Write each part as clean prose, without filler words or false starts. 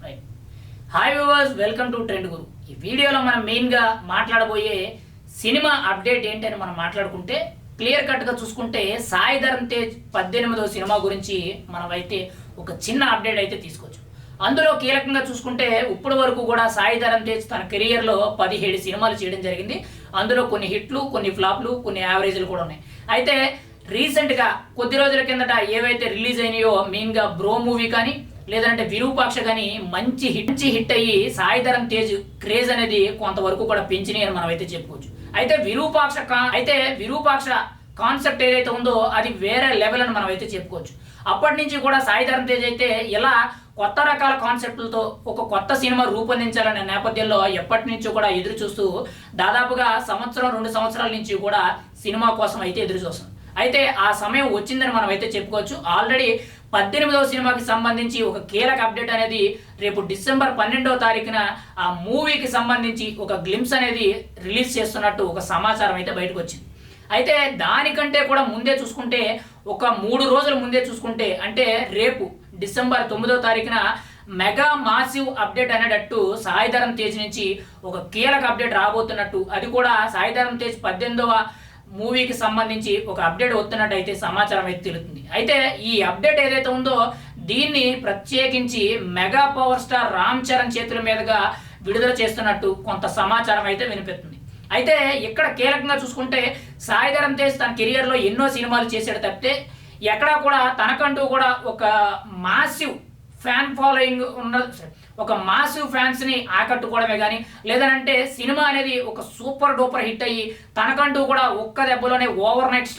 Right. Hi viewers, welcome to Trend Guru. ఈ వీడియోలో మనం మెయిన్గా మాట్లాడబోయే సినిమా అప్డేట్ ఏంటని మనం మాట్లాడుకుంటే క్లియర్ కట్గా చూసుకుంటే సాయి ధరమ్ తేజ్ 18వ సినిమా గురించి మనమైతే ఒక చిన్న అప్డేట్ అయితే తీసుకోవచ్చు. అందులో కీలకంగా చూసుకుంటే ఇప్పటి వరకు కూడా సాయి ధరమ్ తేజ్ తన కెరియర్లో 17 సినిమాలు చేయడం జరిగింది. అందులో కొన్ని హిట్లు, కొన్ని ఫ్లాప్లు, కొన్ని యావరేజ్లు కూడా ఉన్నాయి. అయితే రీసెంట్గా కొద్ది రోజుల కిందట ఏవైతే రిలీజ్ అయినాయో మెయిన్గా బ్రో మూవీ కానీ లేదంటే విరూపాక్ష కానీ మంచి హిట్ అయ్యి సాయి ధరమ్ తేజ్ క్రేజ్ అనేది కొంతవరకు కూడా పెంచినాయి అని మనం అయితే చెప్పుకోవచ్చు. అయితే విరూపాక్ష కాన్సెప్ట్ ఏదైతే ఉందో అది వేరే లెవెల్ అని మనం అయితే చెప్పుకోవచ్చు. అప్పటి నుంచి కూడా సాయి ధరమ్ తేజ్ అయితే ఇలా కొత్త రకాల కాన్సెప్ట్లతో ఒక కొత్త సినిమా రూపొందించాలనే నేపథ్యంలో ఎప్పటి నుంచో కూడా ఎదురు చూస్తూ దాదాపుగా 1-2 సంవత్సరాల నుంచి కూడా సినిమా కోసం అయితే ఎదురు చూస్తాం. అయితే ఆ సమయం వచ్చిందని మనం అయితే చెప్పుకోవచ్చు. ఆల్రెడీ 18వ సినిమాకి సంబంధించి ఒక కీలక అప్డేట్ అనేది రేపు డిసెంబర్ 12వ తారీఖున ఆ మూవీకి సంబంధించి ఒక గ్లిమ్స్ అనేది రిలీజ్ చేస్తున్నట్టు ఒక సమాచారం అయితే బయటకు వచ్చింది. అయితే దానికంటే కూడా ముందే చూసుకుంటే ఒక 3 రోజుల ముందే చూసుకుంటే అంటే రేపు డిసెంబర్ 9వ తారీఖున మెగా మాసివ్ అప్డేట్ అనేటట్టు సాయి ధరమ్ తేజ్ నుంచి ఒక కీలక అప్డేట్ రాబోతున్నట్టు, అది కూడా సాయి ధరమ్ తేజ్ 18వ మూవీకి సంబంధించి ఒక అప్డేట్ వస్తున్నట్టు అయితే సమాచారం అయితే తెలుస్తుంది. అయితే ఈ అప్డేట్ ఏదైతే ఉందో దీన్ని ప్రత్యేకించి mega power star Ram Charan చేతుల మీదుగా విడుదల చేస్తున్నట్టు కొంత సమాచారం అయితే వినిపిస్తుంది. అయితే ఇక్కడ కీలకంగా చూసుకుంటే సాయి ధరమ్ తేజ్ తన కెరియర్లో ఎన్నో సినిమాలు చేసాడు తప్పితే ఎక్కడా కూడా తనకంటూ కూడా ఒక మాసివ్ ఫ్యాన్ ఫాలోయింగ్ ఉన్న ఒక మాసివ్ ఫ్యాన్స్ని ఆకట్టుకోవడమే కానీ లేదనంటే సినిమా అనేది ఒక సూపర్ డూపర్ హిట్ అయ్యి తనకంటూ కూడా ఒక్క దెబ్బలోనే ఓవర్ నైట్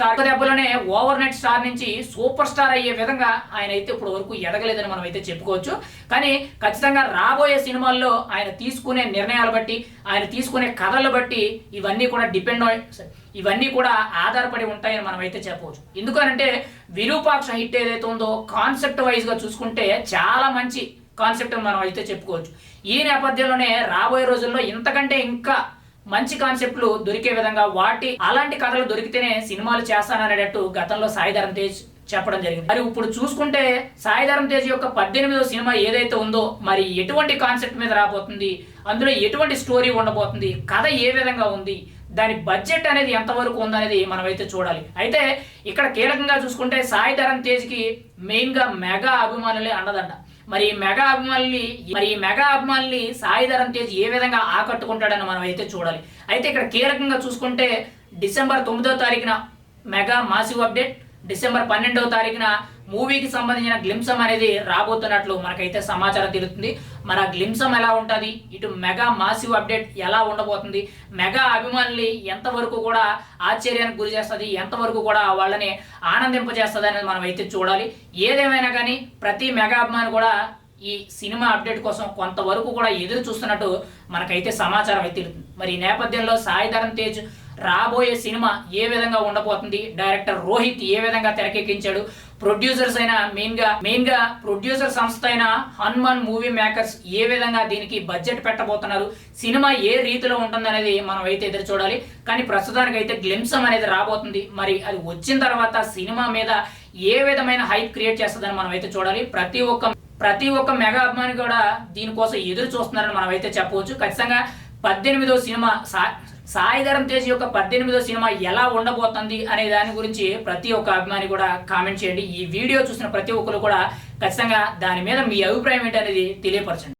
స్టార్ నుంచి సూపర్ స్టార్ అయ్యే విధంగా ఆయన అయితే ఇప్పుడు వరకు ఎదగలేదని మనం అయితే చెప్పుకోవచ్చు. కానీ ఖచ్చితంగా రాబోయే సినిమాల్లో ఆయన తీసుకునే నిర్ణయాలు బట్టి, ఆయన తీసుకునే కథలు బట్టి ఇవన్నీ కూడా ఆధారపడి ఉంటాయని మనం అయితే చెప్పవచ్చు. ఎందుకనంటే విరూపాక్ష హిట్ ఏదైతే ఉందో కాన్సెప్ట్ వైజ్గా చూసుకుంటే చాలా మంచి కాన్సెప్ట్ మనం అయితే చెప్పుకోవచ్చు. ఈ నేపథ్యంలోనే రాబోయే రోజుల్లో ఇంతకంటే ఇంకా మంచి కాన్సెప్ట్లు దొరికే విధంగా అలాంటి కథలు దొరికితేనే సినిమాలు చేస్తాననేటట్టు గతంలో సాయి ధరమ్ తేజ్ చెప్పడం జరిగింది. మరి ఇప్పుడు చూసుకుంటే సాయి ధరమ్ తేజ్ యొక్క 18వ సినిమా ఏదైతే ఉందో మరి ఎటువంటి కాన్సెప్ట్ మీద రాబోతుంది, అందులో ఎటువంటి స్టోరీ ఉండబోతుంది, కథ ఏ విధంగా ఉంది, దాని బడ్జెట్ అనేది ఎంతవరకు ఉందనేది మనం అయితే చూడాలి. అయితే ఇక్కడ కీలకంగా చూసుకుంటే సాయి ధరమ్ తేజ్కి మెయిన్గా మెగా అభిమానులే అండదండ. మరి ఈ మెగా అభిమానుల్ని సాయి ధరమ్ తేజ్ ఏ విధంగా ఆకట్టుకుంటాడని మనం అయితే చూడాలి. అయితే ఇక్కడ కీలకంగా చూసుకుంటే డిసెంబర్ 9వ తారీఖున మెగా మాసివ్ అప్డేట్, డిసెంబర్ 12వ తారీఖున మూవీకి సంబంధించిన గ్లిమ్సమ్ అనేది రాబోతున్నట్లు మనకైతే సమాచారం తెలుస్తుంది. మరి ఆ గ్లిమ్సమ్ ఎలా ఉంటుంది, ఇటు మెగా మాసివ్ అప్డేట్ ఎలా ఉండబోతుంది, మెగా అభిమానులు ఎంతవరకు కూడా ఆశ్చర్యానికి గురి చేస్తుంది, ఎంతవరకు కూడా వాళ్ళని ఆనందింపజేస్తుంది అనేది మనం అయితే చూడాలి. ఏదేమైనా కానీ ప్రతి మెగా అభిమాని కూడా ఈ సినిమా అప్డేట్ కోసం కొంతవరకు కూడా ఎదురు చూస్తున్నట్టు మనకైతే సమాచారం అయితే తెలుస్తుంది. మరి ఈ నేపథ్యంలో సాయి ధరమ్ తేజ్ రాబోయే సినిమా ఏ విధంగా ఉండబోతుంది, డైరెక్టర్ రోహిత్ ఏ విధంగా తెరకెక్కించాడు, ప్రొడ్యూసర్స్ అయిన మెయిన్గా ప్రొడ్యూసర్ సంస్థ అయిన హనుమాన్ మూవీ మేకర్స్ ఏ విధంగా దీనికి బడ్జెట్ పెట్టబోతున్నారు, సినిమా ఏ రీతిలో ఉంటుందనేది మనం అయితే ఎదురు చూడాలి. కానీ ప్రస్తుతానికి అయితే గ్లిమ్సమ్ అనేది రాబోతుంది. మరి అది వచ్చిన తర్వాత సినిమా మీద ఏ విధమైన హైప్ క్రియేట్ చేస్తుందని మనం అయితే చూడాలి. ప్రతి ఒక్క మెగా అభిమాని కూడా దీనికోసం ఎదురు చూస్తున్నారని మనం అయితే చెప్పవచ్చు. ఖచ్చితంగా 18వ సినిమా సాయి ధరమ్ తేజ్ యొక్క 18వ సినిమా ఎలా ఉండబోతుంది అనే దాని గురించి ప్రతి ఒక్క అభిమాని కూడా కామెంట్ చేయండి. ఈ వీడియో చూసిన ప్రతి ఒక్కరు కూడా ఖచ్చితంగా దాని మీద మీ అభిప్రాయం ఏంటనేది తెలియపరచండి.